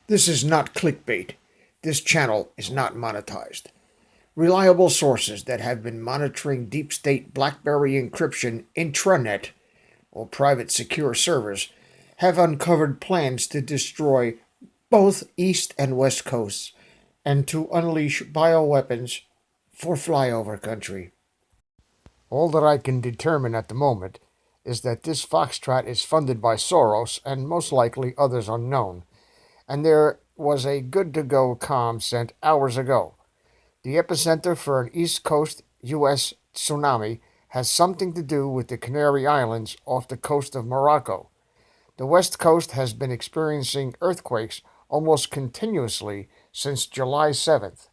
This is not clickbait. This channel is not monetized. Reliable sources that have been monitoring deep state BlackBerry encryption IntrA-net, or private secure servers, have uncovered plans to destroy both East and West Coasts and to unleash bioweapons for flyover country. All that I can determine at the moment is that this foxtrot is funded by Soros and most likely others unknown, and there was a good-to-go comm sent hours ago. The epicenter for an East Coast U.S. tsunami has something to do with the Canary Islands off the coast of Morocco. The West Coast has been experiencing earthquakes almost continuously since July 7th.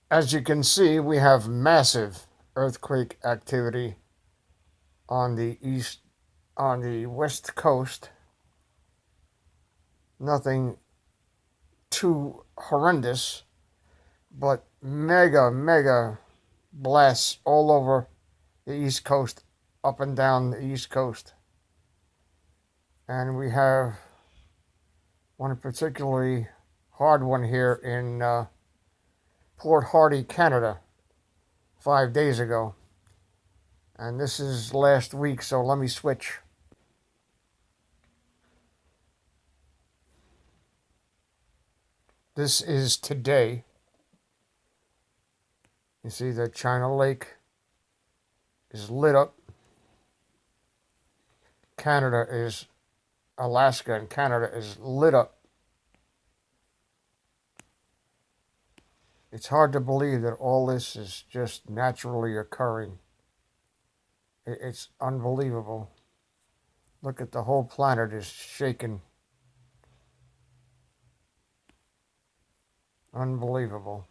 As you can see, we have massive earthquake activity on the West Coast. Nothing too horrendous, but mega blasts all over the East Coast, up and down the East Coast. And we have one particularly hard one here in Port Hardy, Canada, 5 days ago. And this is last week, so let me switch. This is today. You see that China Lake is lit up. Alaska and Canada is lit up. It's hard to believe that all this is just naturally occurring. It's unbelievable. Look at the whole planet is shaking. Unbelievable.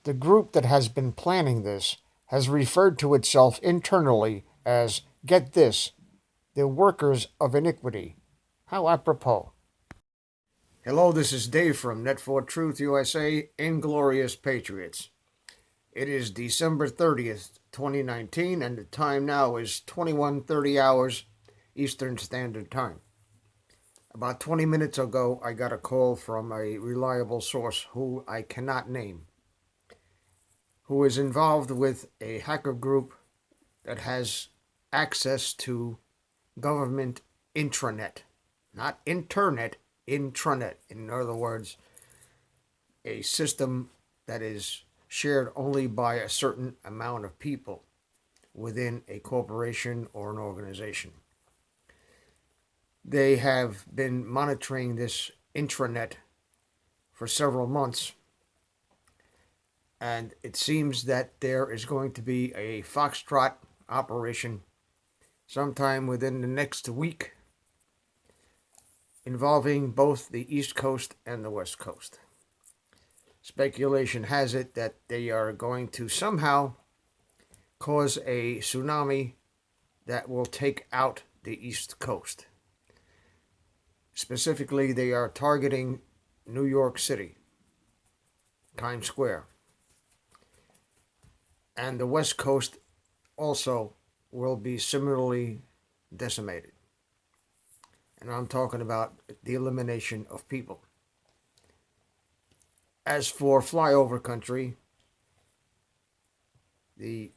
The group that has been planning this has referred to itself internally as, get this, the workers of iniquity. How apropos. Hello, this is Dave from Net for Truth USA, Inglorious Patriots. It is December 30th, 2019, and the time now is 21:30 hours Eastern Standard Time. About 20 minutes ago, I got a call from a reliable source who I cannot name, who is involved with a hacker group that has access to government intranet. Not internet, intranet. In other words, a system that is shared only by a certain amount of people within a corporation or an organization. They have been monitoring this intranet for several months, and it seems that there is going to be a foxtrot operation sometime within the next week involving both the East Coast and the West Coast. Speculation has it that they are going to somehow cause a tsunami that will take out the East Coast. Specifically, they are targeting New York City, Times Square. And the West Coast also will be similarly decimated. And I'm talking about the elimination of people. As for flyover country, the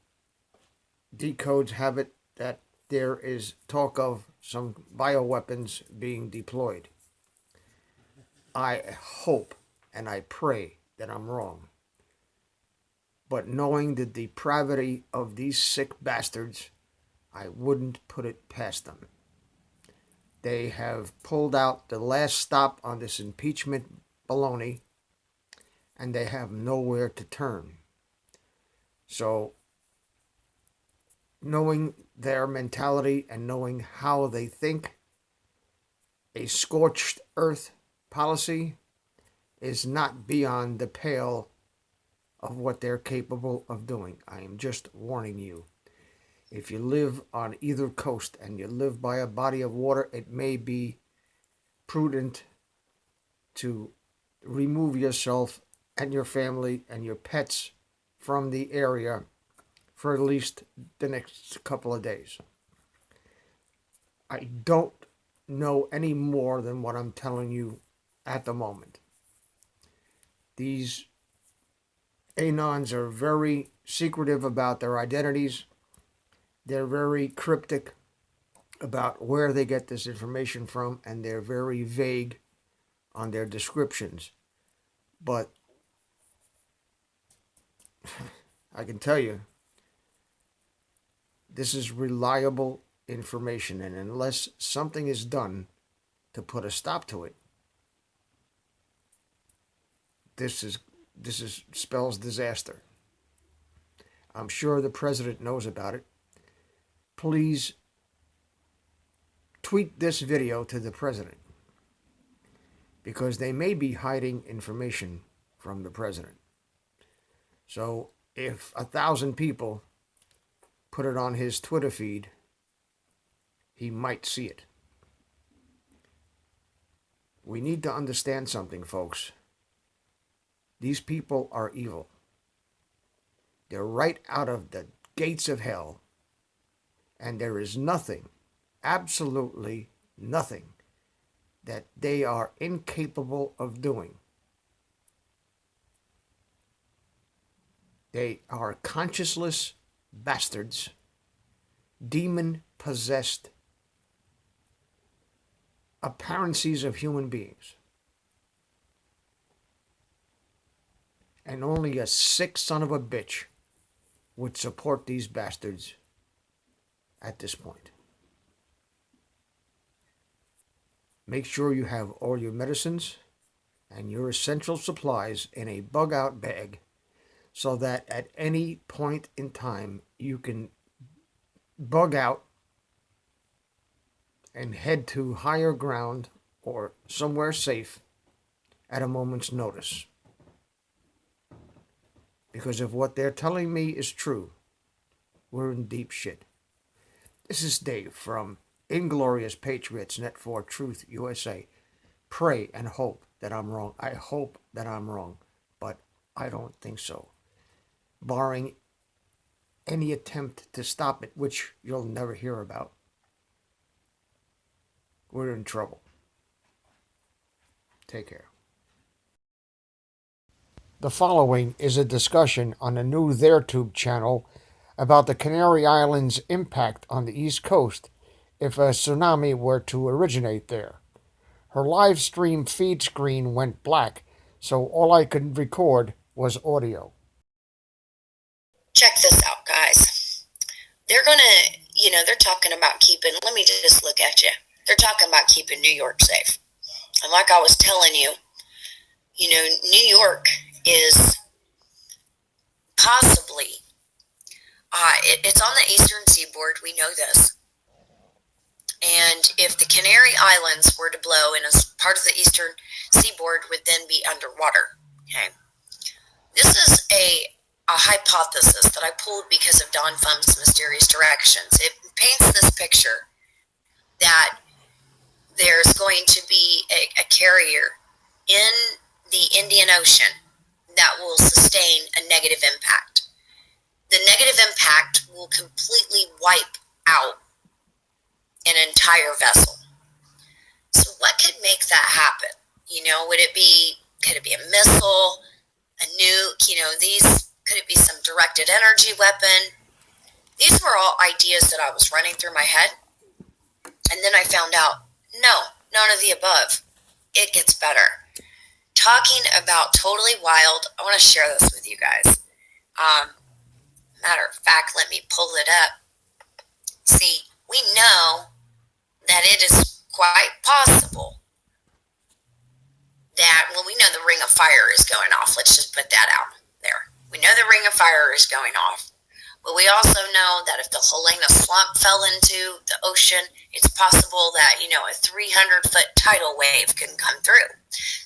decodes have it that there is talk of some bioweapons being deployed. I hope and I pray that I'm wrong. But knowing the depravity of these sick bastards, I wouldn't put it past them. They have pulled out the last stop on this impeachment baloney, and they have nowhere to turn. So, knowing their mentality and knowing how they think, a scorched earth policy is not beyond the pale of what they're capable of doing. I am just warning you. If you live on either coast and you live by a body of water, it may be prudent to remove yourself and your family and your pets from the area for at least the next couple of days. I don't know any more than what I'm telling you at the moment. These Anons are very secretive about their identities. They're very cryptic about where they get this information from, and they're very vague on their descriptions. But I can tell you, this is reliable information, and unless something is done to put a stop to it, this spells disaster. I'm sure the president knows about it. Please tweet this video to the president, because they may be hiding information from the president. So if 1,000 people put it on his Twitter feed, he might see it. We need to understand something, folks. These people are evil. They're right out of the gates of hell. And there is nothing, absolutely nothing, that they are incapable of doing. They are conscienceless bastards, demon-possessed apparencies of human beings. And only a sick son of a bitch would support these bastards at this point. Make sure you have all your medicines and your essential supplies in a bug-out bag, so that at any point in time you can bug out and head to higher ground or somewhere safe at a moment's notice. Because if what they're telling me is true, we're in deep shit. This is Dave from Inglorious Patriots Net for Truth USA. Pray and hope that I'm wrong. I hope that I'm wrong, but I don't think so. Barring any attempt to stop it, which you'll never hear about, we're in trouble. Take care. The following is a discussion on a new TheirTube channel about the Canary Islands' impact on the East Coast if a tsunami were to originate there. Her live stream feed screen went black, so all I could record was audio. Check this out, guys. They're they're talking about keeping, let me just look at you. They're talking about keeping New York safe. And like I was telling you, New York is possibly, it's on the eastern seaboard. We know this. And if the Canary Islands were to blow, and as part of the eastern seaboard would then be underwater. Okay. This is a hypothesis that I pulled because of Don Fum's Mysterious Directions. It paints this picture that there's going to be a carrier in the Indian Ocean that will sustain a negative impact. The negative impact will completely wipe out an entire vessel. So what could make that happen? Could it be a missile, a nuke? Could it be some directed energy weapon? These were all ideas that I was running through my head. And then I found out, no, none of the above. It gets better. Talking about totally wild, I want to share this with you guys. Matter of fact, let me pull it up. See, we know that it is quite possible that, well, we know the ring of fire is going off. Let's just put that out there. We know the ring of fire is going off. But we also know that if the Helena slump fell into the ocean, it's possible that, a 300-foot tidal wave can come through.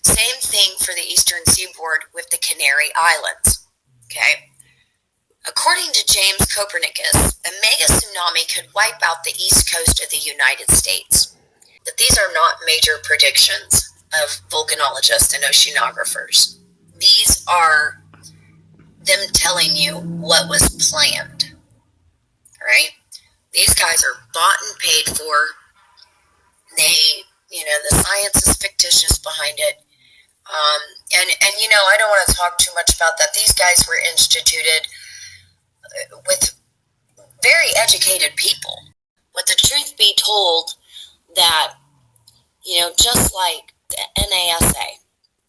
Same thing for the eastern seaboard with the Canary Islands. Okay? According to James Copernicus, a mega tsunami could wipe out the east coast of the United States. But these are not major predictions of volcanologists and oceanographers. These are them telling you what was planned. All right? These guys are bought and paid for The science is fictitious behind it. I don't want to talk too much about that. These guys were instituted with very educated people. But the truth be told, that, just like the NASA,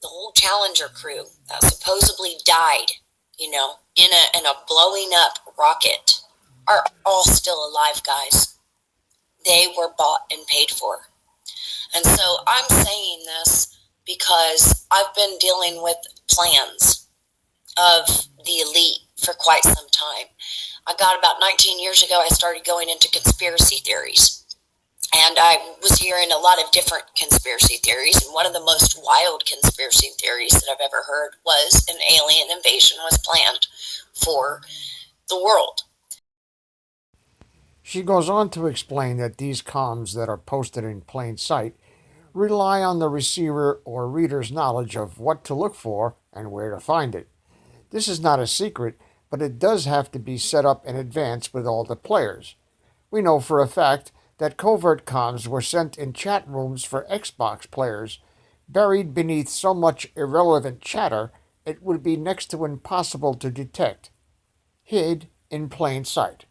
the whole Challenger crew that supposedly died, in a blowing up rocket, are all still alive, guys. They were bought and paid for. And so I'm saying this because I've been dealing with plans of the elite for quite some time. I got about 19 years ago, I started going into conspiracy theories. And I was hearing a lot of different conspiracy theories. And one of the most wild conspiracy theories that I've ever heard was an alien invasion was planned for the world. She goes on to explain that these comms that are posted in plain sight rely on the receiver or reader's knowledge of what to look for and where to find it. This is not a secret, but it does have to be set up in advance with all the players. We know for a fact that covert comms were sent in chat rooms for Xbox players, buried beneath so much irrelevant chatter it would be next to impossible to detect, hid in plain sight.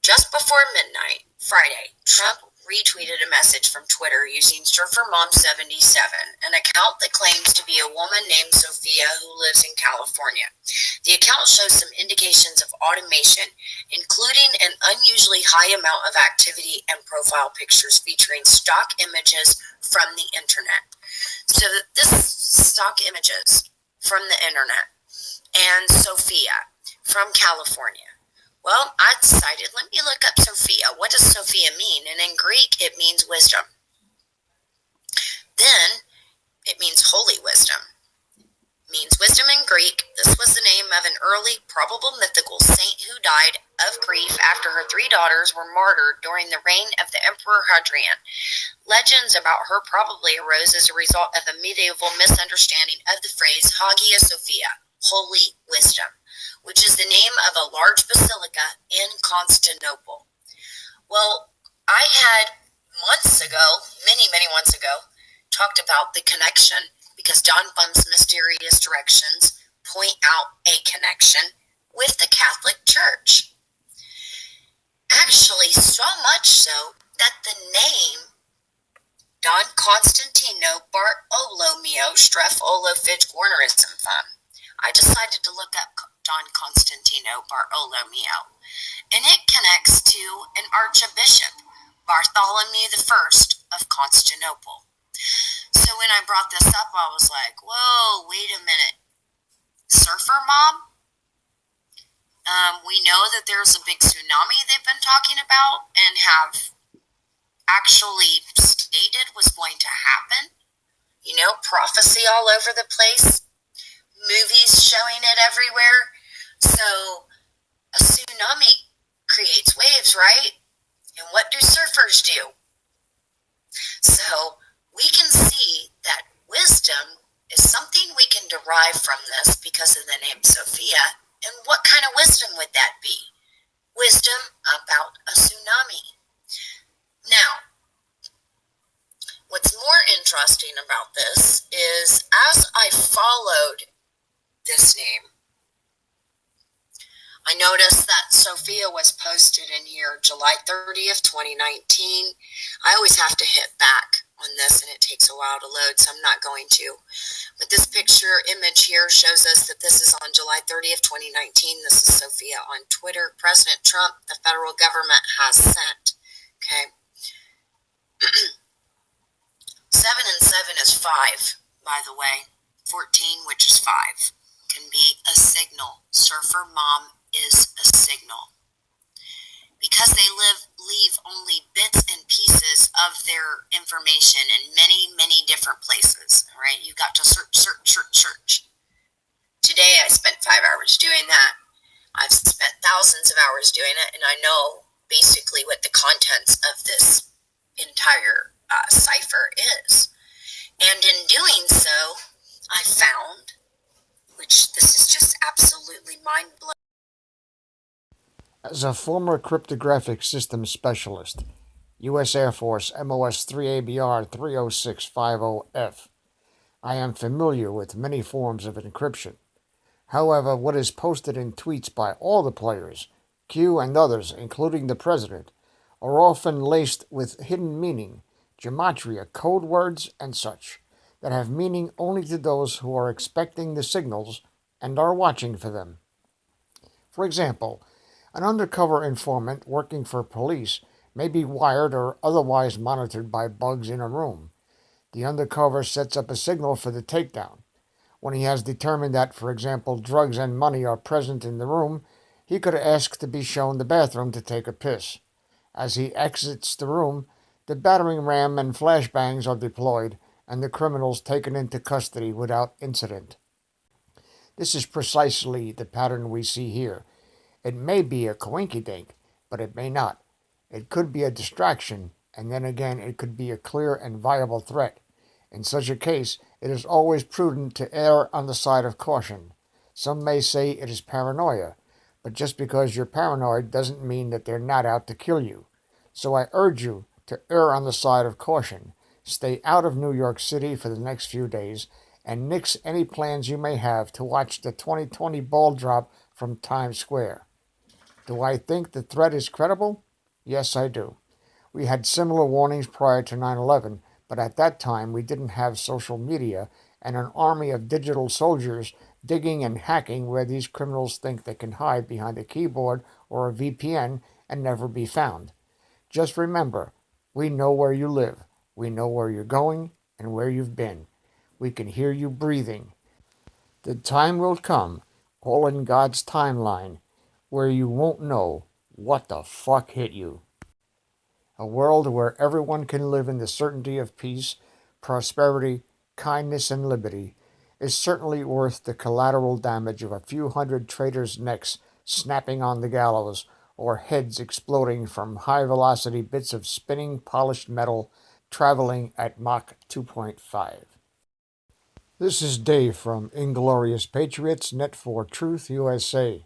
Just before midnight, Friday, Trump retweeted a message from Twitter using SurferMom77, an account that claims to be a woman named Sophia who lives in California. The account shows some indications of automation, including an unusually high amount of activity and profile pictures featuring stock images from the internet. So this stock images from the internet and Sophia from California. Well, I decided, let me look up Sophia. What does Sophia mean? And in Greek, it means wisdom. Then, it means holy wisdom. It means wisdom in Greek. This was the name of an early, probable mythical saint who died of grief after her 3 daughters were martyred during the reign of the Emperor Hadrian. Legends about her probably arose as a result of a medieval misunderstanding of the phrase Hagia Sophia, holy wisdom, which is the name of a large basilica in Constantinople. Well, I had months ago, many months ago, talked about the connection because Don Bum's mysterious directions point out a connection with the Catholic Church. Actually, so much so that the name Don Constantino Bartolomeo Streff Olofich Warnerism Fund, I decided to look up Don Constantino Bartolomeo, and it connects to an archbishop, Bartholomew I of Constantinople. So when I brought this up, I was like, whoa, wait a minute. Surfer Mom? We know that there's a big tsunami they've been talking about and have actually stated was going to happen. Prophecy all over the place. Movies showing it everywhere. So a tsunami creates waves, right? And what do surfers do? So we can see that wisdom is something we can derive from this because of the name Sophia. And what kind of wisdom would that be? Wisdom about a tsunami. Now, what's more interesting about this is as I followed this name, I noticed that Sophia was posted in here July 30th, 2019. I always have to hit back on this and it takes a while to load, so I'm not going to. But this image here shows us that this is on July 30th, 2019. This is Sophia on Twitter. President Trump, the federal government has sent. Okay. 7 and 7 is 5, by the way. 14, which is 5, can be a signal. Surfer Mom is a signal. Because they leave only bits and pieces of their information in many different places. All right, you got to search. Today I spent 5 hours doing that. I've spent thousands of hours doing it, and I know basically what the contents of this entire cipher is. And in doing so, I found, which this is just absolutely mind-blowing. As a former cryptographic systems specialist, U.S. Air Force MOS 3ABR 30650F. I am familiar with many forms of encryption. However, what is posted in tweets by all the players, Q and others, including the president, are often laced with hidden meaning, gematria, code words, and such, that have meaning only to those who are expecting the signals and are watching for them. For example, an undercover informant working for police may be wired or otherwise monitored by bugs in a room. The undercover sets up a signal for the takedown. When he has determined that, for example, drugs and money are present in the room, he could ask to be shown the bathroom to take a piss. As he exits the room, the battering ram and flashbangs are deployed and the criminals taken into custody without incident. This is precisely the pattern we see here. It may be a coinkydink, but it may not. It could be a distraction, and then again it could be a clear and viable threat. In such a case, it is always prudent to err on the side of caution. Some may say it is paranoia, but just because you're paranoid doesn't mean that they're not out to kill you. So I urge you to err on the side of caution. Stay out of New York City for the next few days, and nix any plans you may have to watch the 2020 ball drop from Times Square. Do I think the threat is credible? Yes, I do. We had similar warnings prior to 9/11, but at that time we didn't have social media and an army of digital soldiers digging and hacking where these criminals think they can hide behind a keyboard or a VPN and never be found. Just remember, we know where you live, we know where you're going and where you've been. We can hear you breathing. The time will come, all in God's timeline, where you won't know what the fuck hit you. A world where everyone can live in the certainty of peace, prosperity, kindness, and liberty is certainly worth the collateral damage of a few hundred traitors' necks snapping on the gallows or heads exploding from high-velocity bits of spinning polished metal traveling at Mach 2.5. This is Dave from Inglorious Patriots, Net for Truth USA.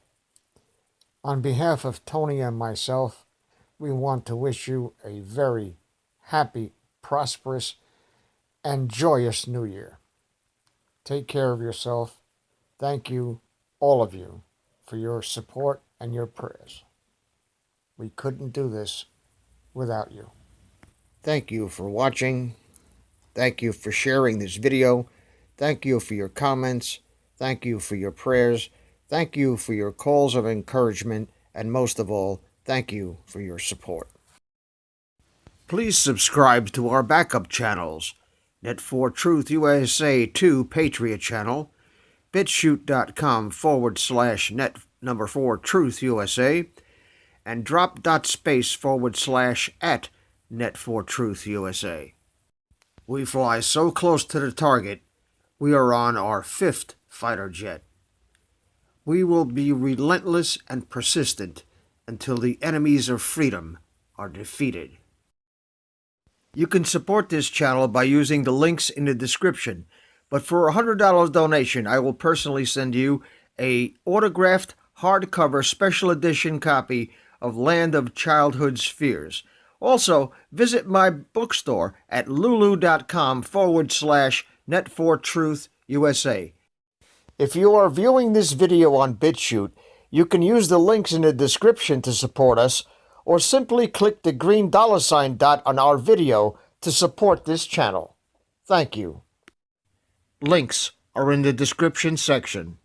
On behalf of Tony and myself, we want to wish you a very happy, prosperous, and joyous New Year. Take care of yourself. Thank you, all of you, for your support and your prayers. We couldn't do this without you. Thank you for watching. Thank you for sharing this video. Thank you for your comments. Thank you for your prayers. Thank you for your calls of encouragement. And most of all, thank you for your support. Please subscribe to our backup channels, Net for Truth USA 2 Patriot channel, BitChute.com/net4TruthUSA, and drop.space/@Net4TruthUSA. We fly so close to the target, we are on our 5th fighter jet. We will be relentless and persistent until the enemies of freedom are defeated. You can support this channel by using the links in the description, but for a $100 donation, I will personally send you a autographed hardcover special edition copy of Land of Childhood's Fears. Also, visit my bookstore at lulu.com/net4truthUSA. If you are viewing this video on BitChute, you can use the links in the description to support us, or simply click the green $ dot on our video to support this channel. Thank you. Links are in the description section.